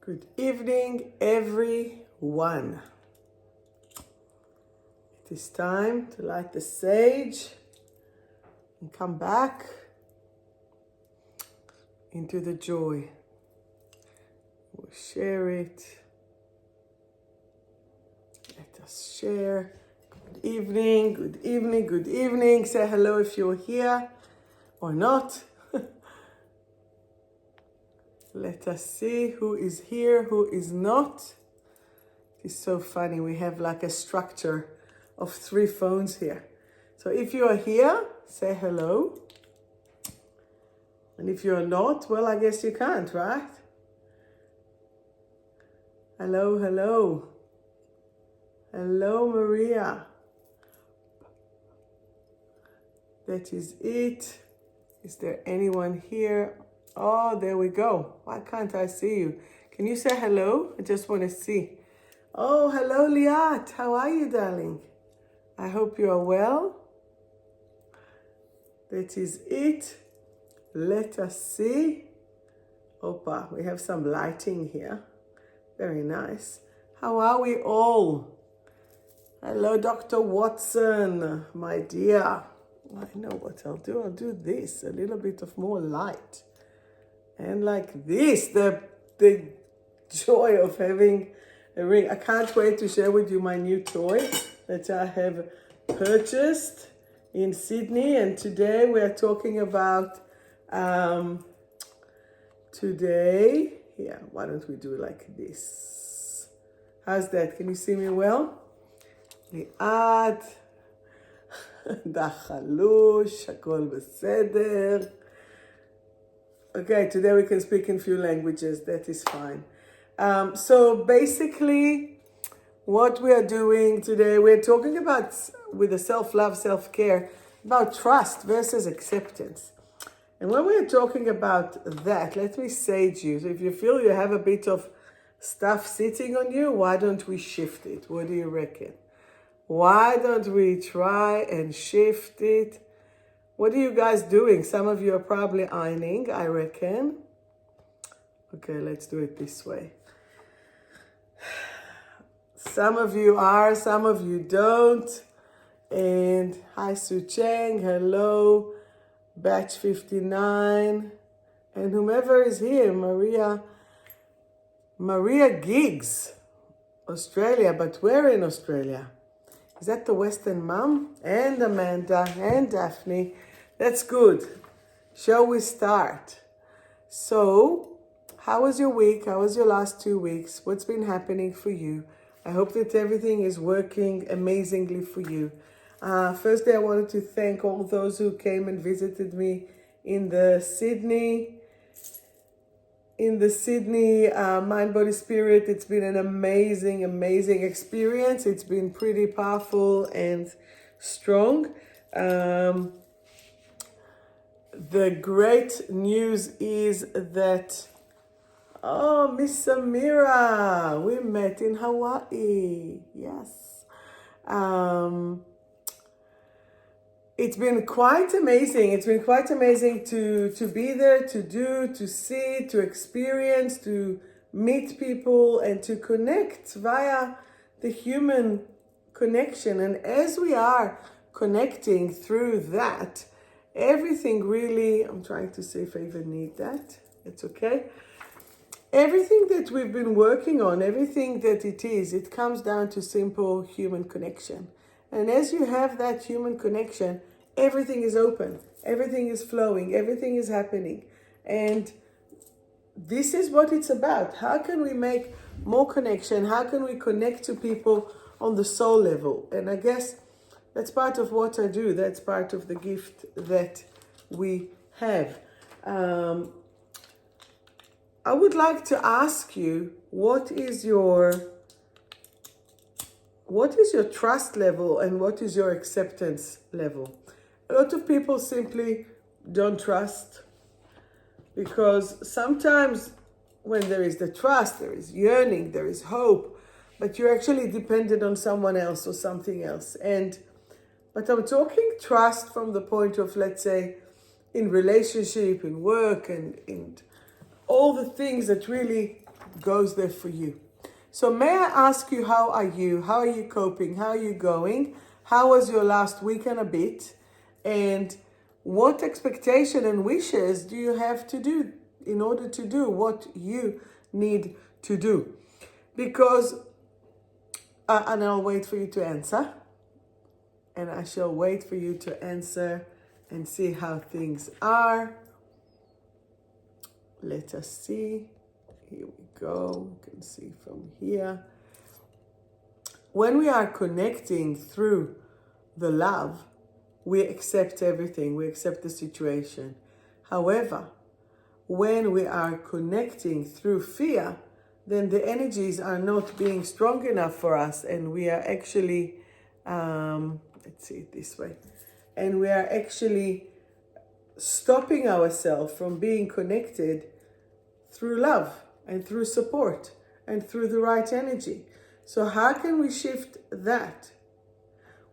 Good evening, everyone. It is time to light the sage and come back into the joy. We'll share it. Let us share. Good evening, good evening, good evening. Say hello if you're here or not. Let us see who is here, who is not. It's so funny. We have like a structure of 3 phones here. So if you are here, say hello. And if you're not, well, I guess you can't, right? Hello, hello. Hello, Maria. That is it. Is there anyone here? Oh, there we go. Why can't I see you? Can you say hello? I just want to see. Oh, hello, Liat. How are you, darling? I hope you are well. That is it. Let us see. Opa, we have some lighting here. Very nice. How are we all? Hello, Dr. Watson, my dear. I know what I'll do. I'll do this, a little bit of more light. And like this, the joy of having a ring. I can't wait to share with you my new toy that I have purchased in Sydney. And today we are talking about, why don't we do it like this? How's that? Can you see me well? ליאת, דחלוש, הכל בסדר. Okay, today we can speak in few languages. That is fine. So basically, what we are doing today, we're talking about, with the self-love, self-care, about trust versus acceptance. And when we're talking about that, let me say to you, so if you feel you have a bit of stuff sitting on you, why don't we shift it? What do you reckon? Why don't we try and shift it? What are you guys doing? Some of you are probably ironing, I reckon. Okay, let's do it this way. Some of you are, some of you don't. And hi, Su Cheng. Hello, batch 59. And whomever is here, Maria Giggs, Australia. But where in Australia? Is that the Western Mum? And Amanda and Daphne. That's good. Shall we start? So, how was your week? How was your last 2 weeks? What's been happening for you? I hope that everything is working amazingly for you. Firstly, I wanted to thank all those who came and visited me in the Sydney Mind, Body, Spirit. It's been an amazing, amazing experience. It's been pretty powerful and strong. The great news is that, oh, Miss Samira, we met in Hawaii. Yes. It's been quite amazing. It's been quite amazing to be there, to see, to experience, to meet people and to connect via the human connection. And as we are connecting through that, everything really, I'm trying to see if I even need that. It's okay. Everything that we've been working on, everything that it comes down to simple human connection. And as you have that human connection, everything is open, everything is flowing, everything is happening. And this is what it's about. How can we make more connection? How can we connect to people on the soul level? And I guess that's part of what I do. That's part of the gift that we have. I would like to ask you, what is your trust level and what is your acceptance level? A lot of people simply don't trust, because sometimes when there is the trust, there is yearning, there is hope, but you're actually dependent on someone else or something else. But I'm talking trust from the point of, let's say, in relationship, in work, and in all the things that really goes there for you. So may I ask you, how are you? How are you coping? How are you going? How was your last week and a bit? And what expectation and wishes do you have to do in order to do what you need to do? Because, and I'll wait for you to answer. And I shall wait for you to answer and see how things are. Let us see. Here we go. You can see from here. When we are connecting through the love, we accept everything. We accept the situation. However, when we are connecting through fear, then the energies are not being strong enough for us, and we are actually, let's see it this way, and we are actually stopping ourselves from being connected through love and through support and through the right energy. So how can we shift that?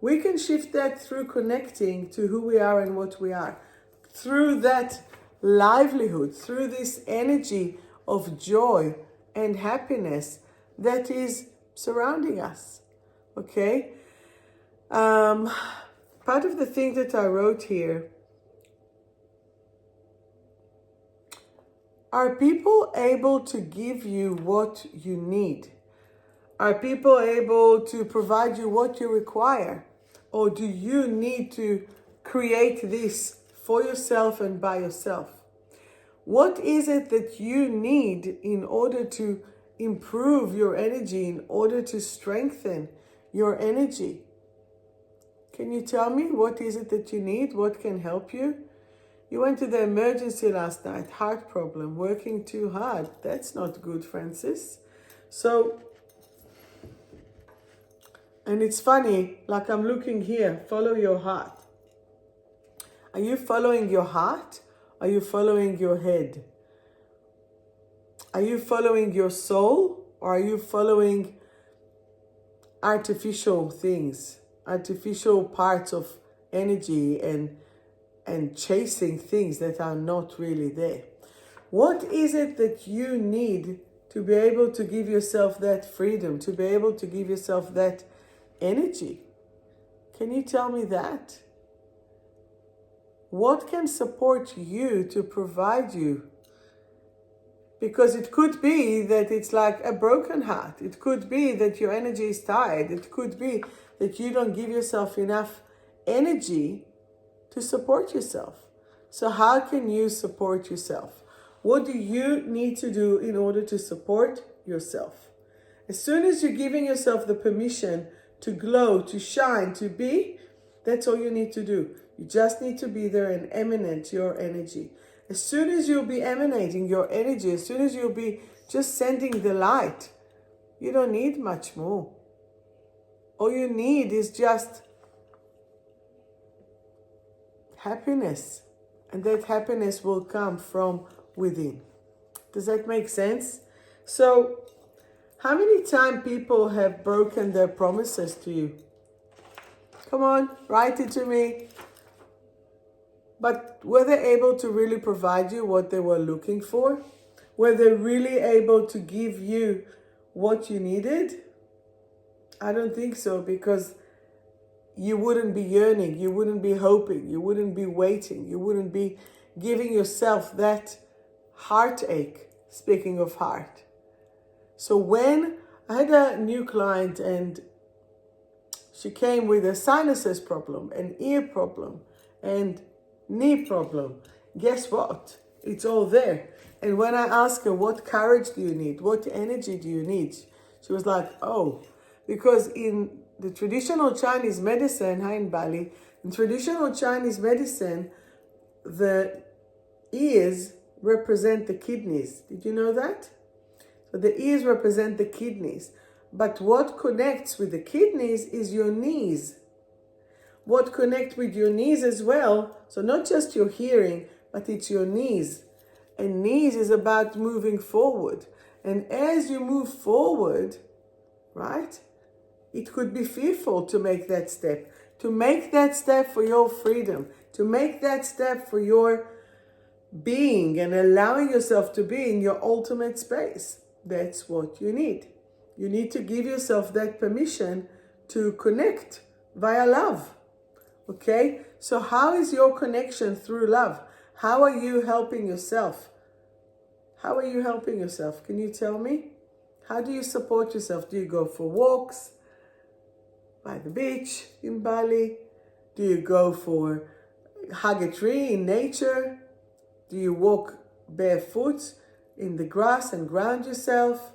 We can shift that through connecting to who we are and what we are, through that livelihood, through this energy of joy and happiness that is surrounding us. Okay? Part of the thing that I wrote here: are people able to give you what you need? Are people able to provide you what you require? Or do you need to create this for yourself and by yourself? What is it that you need in order to improve your energy, in order to strengthen your energy? Can you tell me what is it that you need? What can help you? You went to the emergency last night, heart problem, working too hard. That's not good, Francis. So, and it's funny, like I'm looking here, follow your heart. Are you following your heart? Are you following your head? Are you following your soul? Or are you following artificial things, artificial parts of energy and chasing things that are not really there? What is it that you need to be able to give yourself that freedom, to be able to give yourself that energy? Can you tell me that? What can support you to provide you? Because it could be that it's like a broken heart. It could be that your energy is tired. It could be that you don't give yourself enough energy to support yourself. So how can you support yourself? What do you need to do in order to support yourself? As soon as you're giving yourself the permission to glow, to shine, to be, that's all you need to do. You just need to be there and emanate your energy. As soon as you'll be emanating your energy, as soon as you'll be just sending the light, you don't need much more. All you need is just happiness. And that happiness will come from within. Does that make sense? So, how many times people have broken their promises to you? Come on, write it to me. But were they able to really provide you what they were looking for? Were they really able to give you what you needed? I don't think so, because you wouldn't be yearning, you wouldn't be hoping, you wouldn't be waiting, you wouldn't be giving yourself that heartache, speaking of heart. So when I had a new client and she came with a sinuses problem, an ear problem, and knee problem, guess what? It's all there. And when I asked her, what courage do you need? What energy do you need? She was like, oh, because in the traditional Chinese medicine, hi in Bali, in traditional Chinese medicine, the ears represent the kidneys. Did you know that? So the ears represent the kidneys. But what connects with the kidneys is your knees. What connects with your knees as well, so not just your hearing, but it's your knees. And knees is about moving forward. And as you move forward, right, it could be fearful to make that step. To make that step for your freedom. To make that step for your being and allowing yourself to be in your ultimate space. that's what you need. You need to give yourself that permission to connect via love. Okay? So how is your connection through love? How are you helping yourself? How are you helping yourself? Can you tell me? How do you support yourself? Do you go for walks by the beach in Bali? Do you go for hug a tree in nature? Do you walk barefoot in the grass and ground yourself?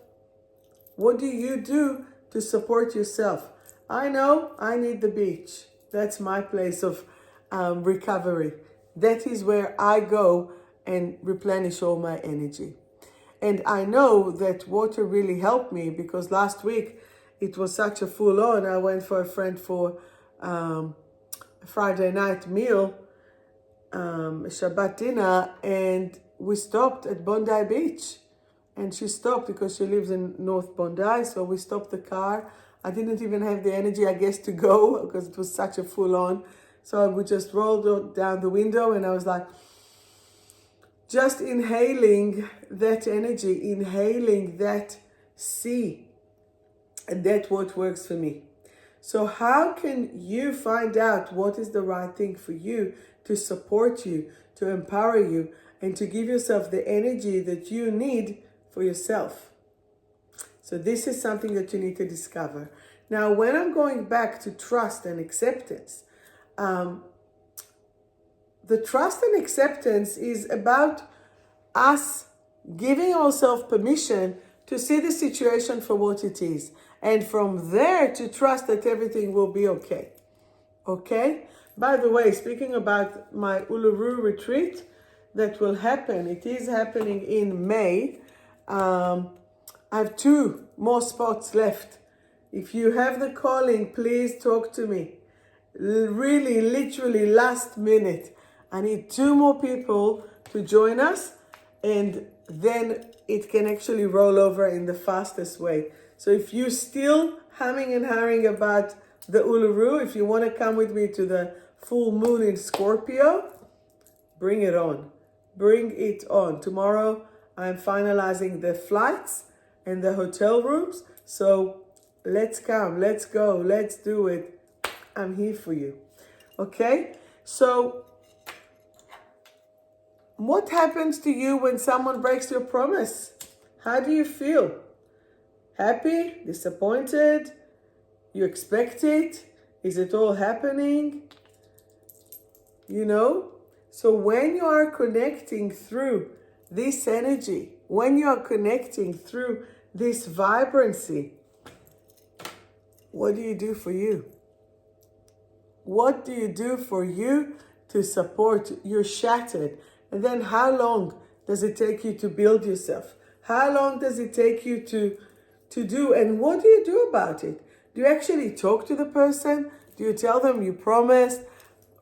What do you do to support yourself? I know I need the beach. That's my place of recovery. That is where I go and replenish all my energy. And I know that water really helped me, because last week it was such a full on. I went for a friend for a Friday night meal, Shabbat dinner, and we stopped at Bondi Beach. And she stopped because she lives in North Bondi, so we stopped the car. I didn't even have the energy, I guess, to go because it was such a full on. So we just rolled down the window, and I was like, just inhaling that energy, inhaling that sea. And that's what works for me. So how can you find out what is the right thing for you to support you, to empower you, and to give yourself the energy that you need for yourself? So this is something that you need to discover. Now, when I'm going back to trust and acceptance, the trust and acceptance is about us giving ourselves permission to see the situation for what it is. And from there to trust that everything will be okay. Okay? By the way, speaking about my Uluru retreat that will happen, it is happening in May. I have 2 more spots left. If you have the calling, please talk to me. Really, literally last minute. I need 2 more people to join us, and then it can actually roll over in the fastest way. So if you're still humming and hurrying about the Uluru, if you want to come with me to the full moon in Scorpio, bring it on. Bring it on. Tomorrow I'm finalizing the flights and the hotel rooms. So let's come, let's go, let's do it. I'm here for you. Okay? So what happens to you when someone breaks your promise? How do you feel? Happy? Disappointed? You expect it? Is it all happening? You know? So when you are connecting through this energy, when you are connecting through this vibrancy, what do you do for you? What do you do for you to support? You're shattered. And then how long does it take you to build yourself? How long does it take you to do? And what do you do about it? Do you actually talk to the person? Do you tell them you promised?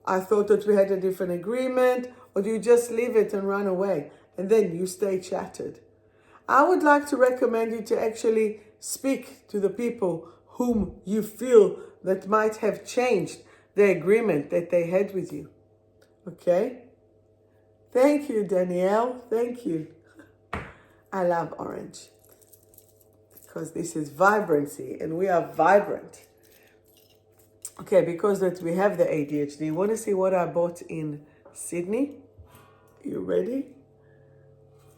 I thought that we had a different agreement. Or do you just leave it and run away? And then you stay shattered. I would like to recommend you to actually speak to the people whom you feel that might have changed the agreement that they had with you. Okay? Thank you, Danielle. Thank you. I love orange because this is vibrancy and we are vibrant. Okay, because that we have the ADHD. Want to see what I bought in Sydney? You ready?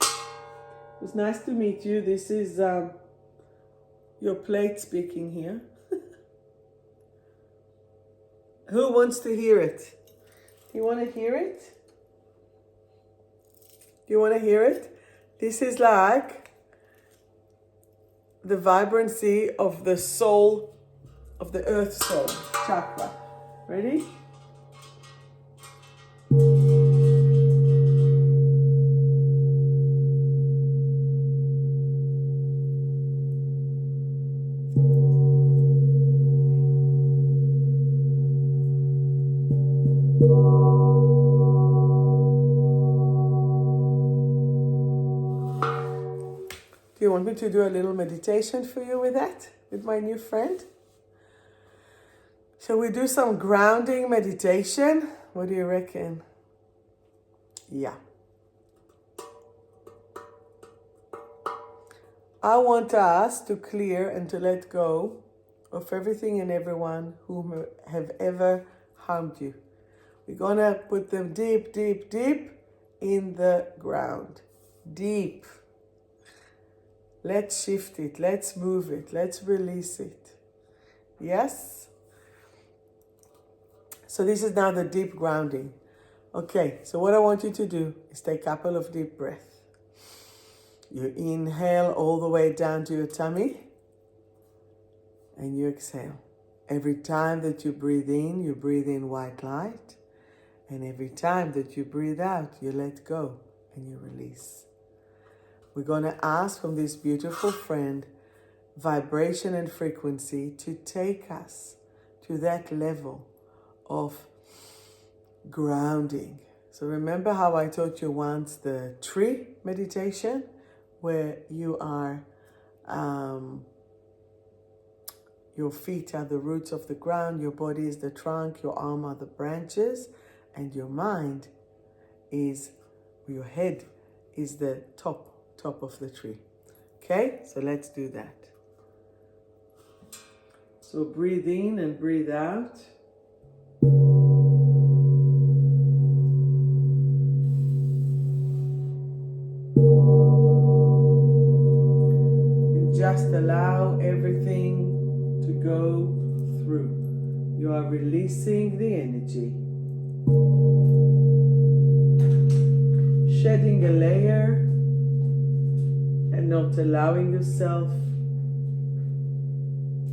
It was nice to meet you. This is your plate speaking here. Who wants to hear it? Do you want to hear it? Do you want to hear it? This is like the vibrancy of the soul, of the earth soul chakra. Ready? Do you want me to do a little meditation for you with that, with my new friend? Shall we do some grounding meditation? What do you reckon? Yeah. I want us to clear and to let go of everything and everyone who have ever harmed you. We're gonna put them deep, deep, deep in the ground. Deep. Let's shift it. Let's move it. Let's release it. Yes? So this is now the deep grounding. Okay, so what I want you to do is take a couple of deep breaths. You inhale all the way down to your tummy and you exhale. Every time that you breathe in white light. And every time that you breathe out, you let go and you release. We're going to ask from this beautiful friend, vibration and frequency, to take us to that level of grounding. So remember how I taught you once the tree meditation, where you are, your feet are the roots of the ground, your body is the trunk, your arm are the branches, and your mind is, your head is the top of the tree. Okay, so let's do that. So breathe in and breathe out. And just allow everything to go through. You are releasing the energy. Shedding a layer and not allowing yourself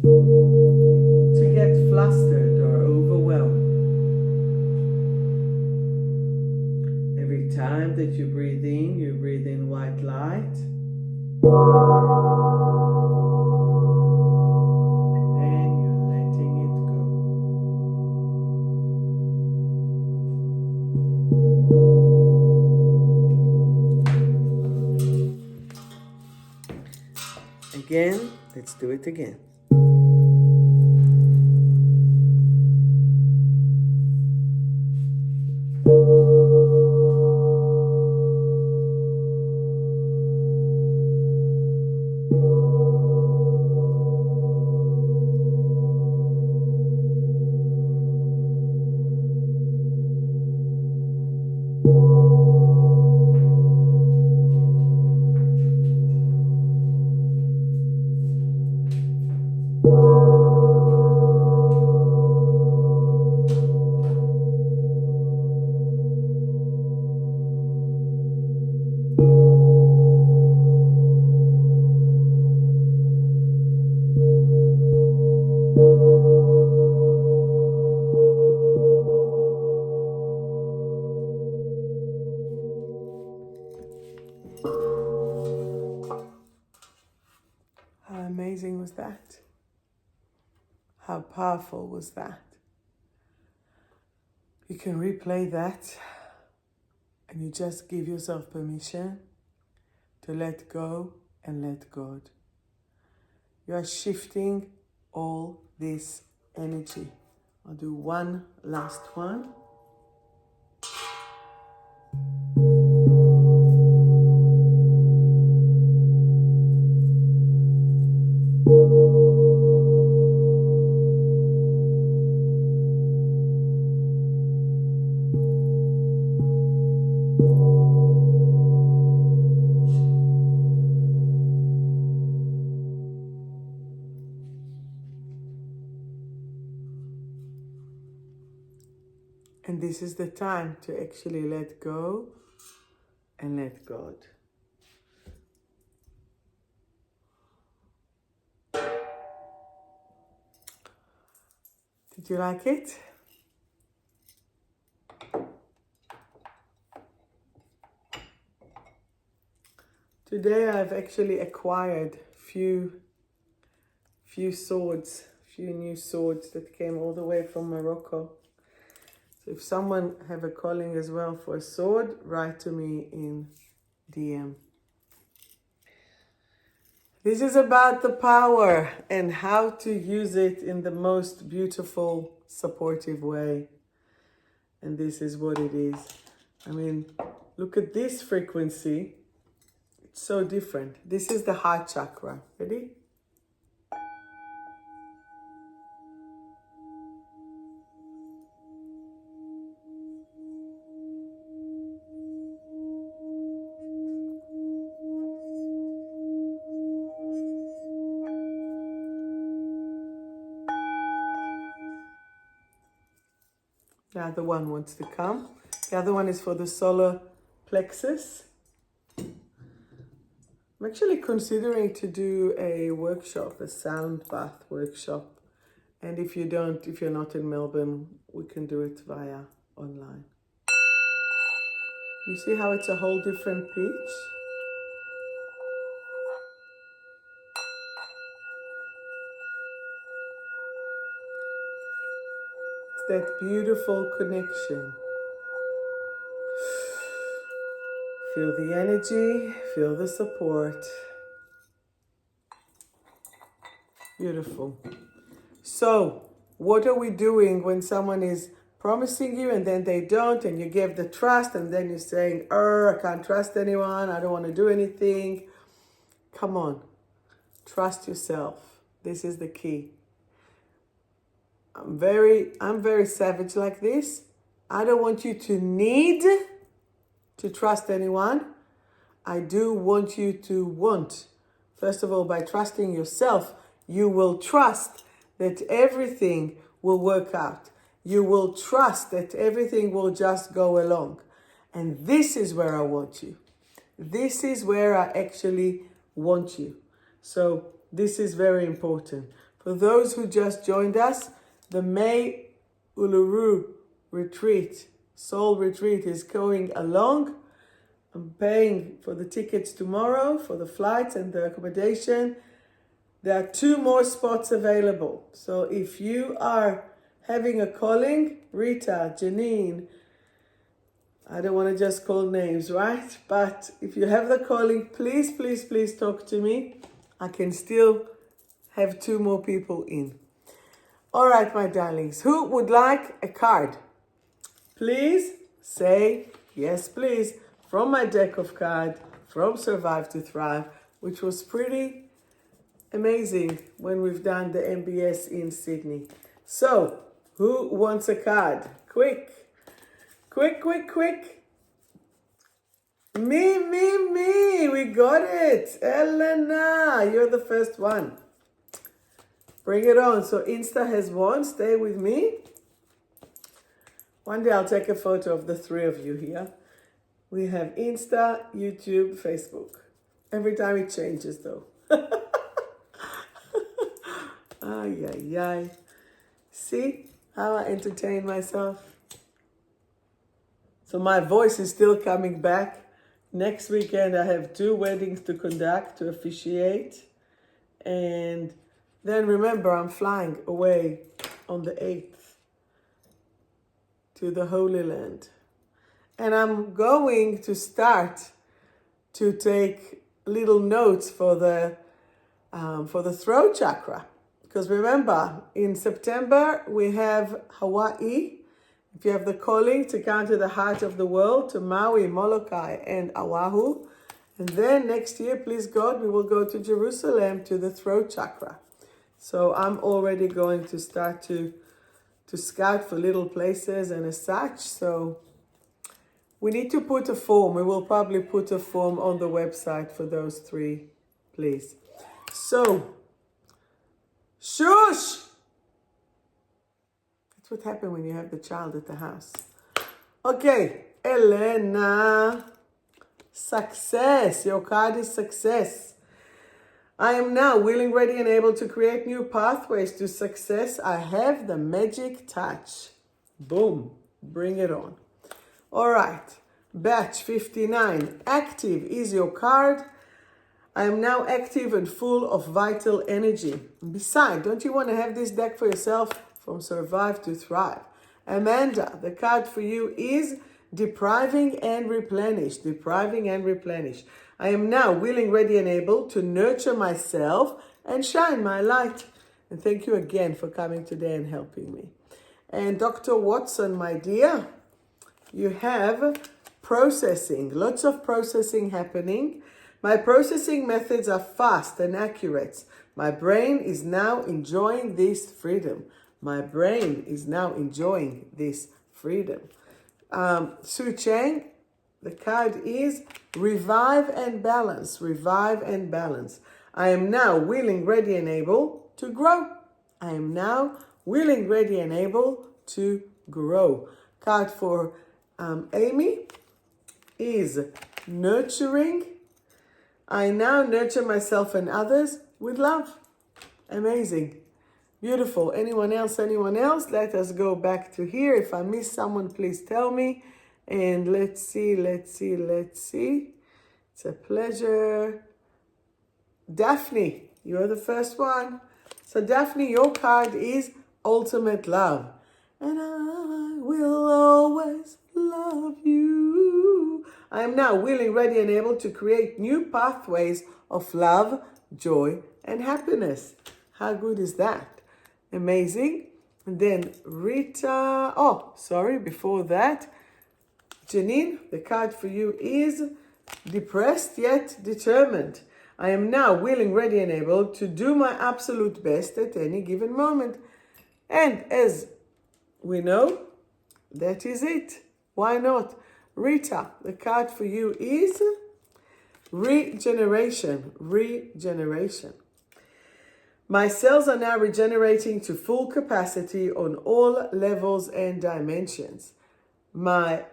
to get flustered or overwhelmed. Every time that you breathe in white light. And then you're letting it go. Again, let's do it again. How amazing was that? How powerful was that? You can replay that and you just give yourself permission to let go and let God. You are shifting all this energy. I'll do one last one. And this is the time to actually let go and let God. Did you like it? Today I've actually acquired few swords, few new swords that came all the way from Morocco. So if someone have a calling as well for a sword, write to me in DM. This is about the power and how to use it in the most beautiful, supportive way. And this is what it is. I mean, look at this frequency. So different. This is the heart chakra. Ready? The other one wants to come. The other one is for the solar plexus. I'm actually considering to do a workshop, a sound bath workshop. And if you're not in Melbourne, we can do it via online. You see how it's a whole different pitch? It's that beautiful connection. Feel the energy, feel the support. Beautiful. So, what are we doing when someone is promising you and then they don't, and you give the trust, and then you're saying, I can't trust anyone, I don't want to do anything. Come on, trust yourself. This is the key. I'm very savage like this. I don't want you to need to trust anyone. I do want you to want. First of all, by trusting yourself, you will trust that everything will work out. You will trust that everything will just go along. And this is where I want you. This is where I actually want you. So this is very important. For those who just joined us, the May Uluru retreat, soul retreat is going along. I'm paying for the tickets tomorrow, for the flights and the accommodation. There are 2 more spots available. So if you are having a calling, Rita, Janine, I don't want to just call names, right? But if you have the calling, please, please, please talk to me. I can still have 2 more people in. All right, my darlings, who would like a card? Please say yes, please. From my deck of cards, from Survive to Thrive, which was pretty amazing when we've done the MBS in Sydney. So, who wants a card? Quick, quick, quick, quick. Me. We got it. Elena, you're the first one. Bring it on. So, Insta has won. Stay with me. One day I'll take a photo of the 3 of you here. We have Insta, YouTube, Facebook. Every time it changes though. Ay. See how I entertain myself? So my voice is still coming back. Next weekend I have 2 weddings to conduct, to officiate. And then remember, I'm flying away on the 8th to the Holy Land. And I'm going to start to take little notes for the throat chakra. Because remember, in September, we have Hawaii. If you have the calling to come to the heart of the world, to Maui, Molokai, and Oahu. And then next year, please God, we will go to Jerusalem to the throat chakra. So I'm already going to start to scout for little places and as such. So we need to put a form. We will probably put a form on the website for those 3, please. So, shush! That's what happens when you have the child at the house. Okay, Elena. Success. Your card is success. I am now willing, ready, and able to create new pathways to success. I have the magic touch. Boom. Bring it on. All right. Batch 59. Active is your card. I am now active and full of vital energy. Besides, don't you want to have this deck for yourself? From Survive to Thrive. Amanda, the card for you is Depriving and Replenish. Depriving and Replenish. I am now willing, ready, and able to nurture myself and shine my light. And thank you again for coming today and helping me. And Dr. Watson, my dear, you have processing, lots of processing happening. My processing methods are fast and accurate. My brain is now enjoying this freedom. My brain is now enjoying this freedom. Su Chang, the card is revive and balance. Revive and balance. I am now willing, ready, and able to grow. I am now willing, ready, and able to grow. Card for Amy is nurturing. I now nurture myself and others with love. Amazing. Beautiful. Anyone else? Anyone else? Let us go back to here. If I miss someone, please tell me. And let's see. It's a pleasure. Daphne, you're the first one. So Daphne, your card is ultimate love. And I will always love you. I am now willing, ready, and able to create new pathways of love, joy, and happiness. How good is that? Amazing. And then Rita, before that, Janine, the card for you is depressed yet determined. I am now willing, ready, and able to do my absolute best at any given moment. And as we know, that is it. Why not? Rita, the card for you is regeneration. Regeneration. My cells are now regenerating to full capacity on all levels and dimensions. My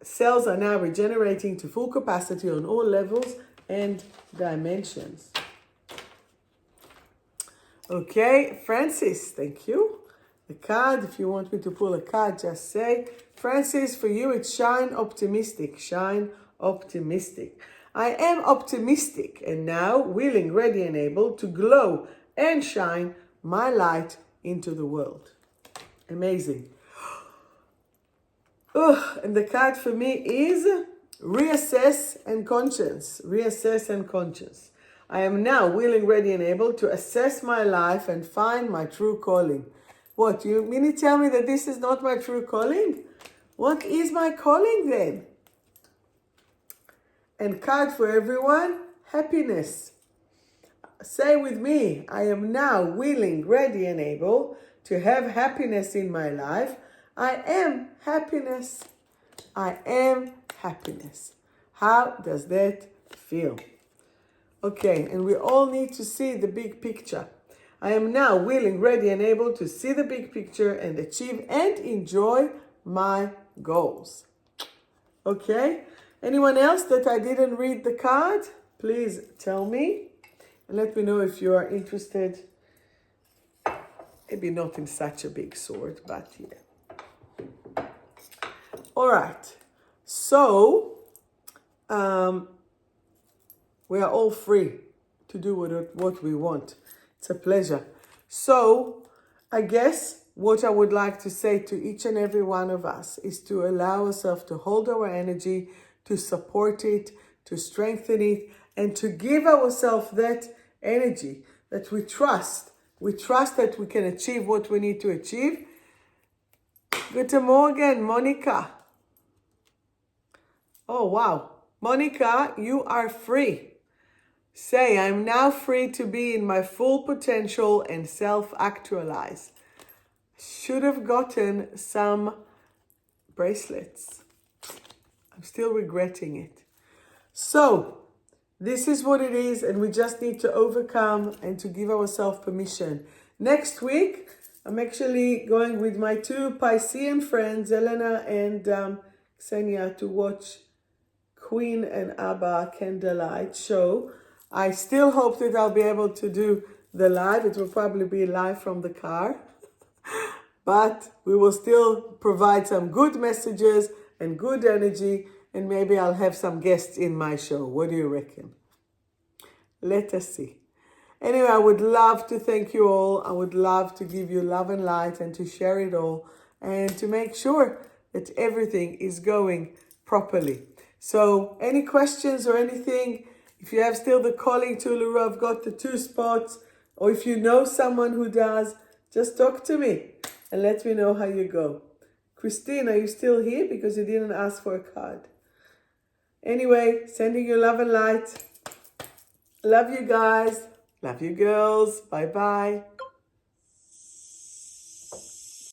cells are now regenerating to full capacity on all levels and dimensions. Okay, Francis, thank you. The card, if you want me to pull a card, just say. Francis, for you, it's shine optimistic. Shine optimistic. I am optimistic and now willing, ready, and able to glow and shine my light into the world. Amazing. And the card for me is reassess and conscience. Reassess and conscience. I am now willing, ready, and able to assess my life and find my true calling. What, you mean to tell me that this is not my true calling? What is my calling then? And card for everyone, happiness. Say with me, I am now willing, ready, and able to have happiness in my life. I am happiness. I am happiness. How does that feel? Okay, and we all need to see the big picture. I am now willing, ready, and able to see the big picture and achieve and enjoy my goals. Okay? Anyone else that I didn't read the card? Please tell me and let me know if you are interested. Maybe not in such a big sword, but yeah. All right. So, we are all free to do what we want. It's a pleasure. So, I guess what I would like to say to each and every one of us is to allow ourselves to hold our energy, to support it, to strengthen it, and to give ourselves that energy that we trust. We trust that we can achieve what we need to achieve. Guten Morgen, Monica. Oh, wow. Monica, you are free. Say, I'm now free to be in my full potential and self-actualize. Should have gotten some bracelets. I'm still regretting it. So, this is what it is, and we just need to overcome and to give ourselves permission. Next week, I'm actually going with my two Piscean friends, Elena and Ksenia, to watch Queen and Abba Candlelight show. I still hope that I'll be able to do the live. It will probably be live from the car. But we will still provide some good messages and good energy. And maybe I'll have some guests in my show. What do you reckon? Let us see. Anyway, I would love to thank you all. I would love to give you love and light and to share it all. And to make sure that everything is going properly. So any questions or anything? If you have still the calling to Uluru, I've got the 2 spots. Or if you know someone who does, just talk to me and let me know how you go. Christine, are you still here? Because you didn't ask for a card. Anyway, sending you love and light. Love you guys. Love you girls. Bye bye.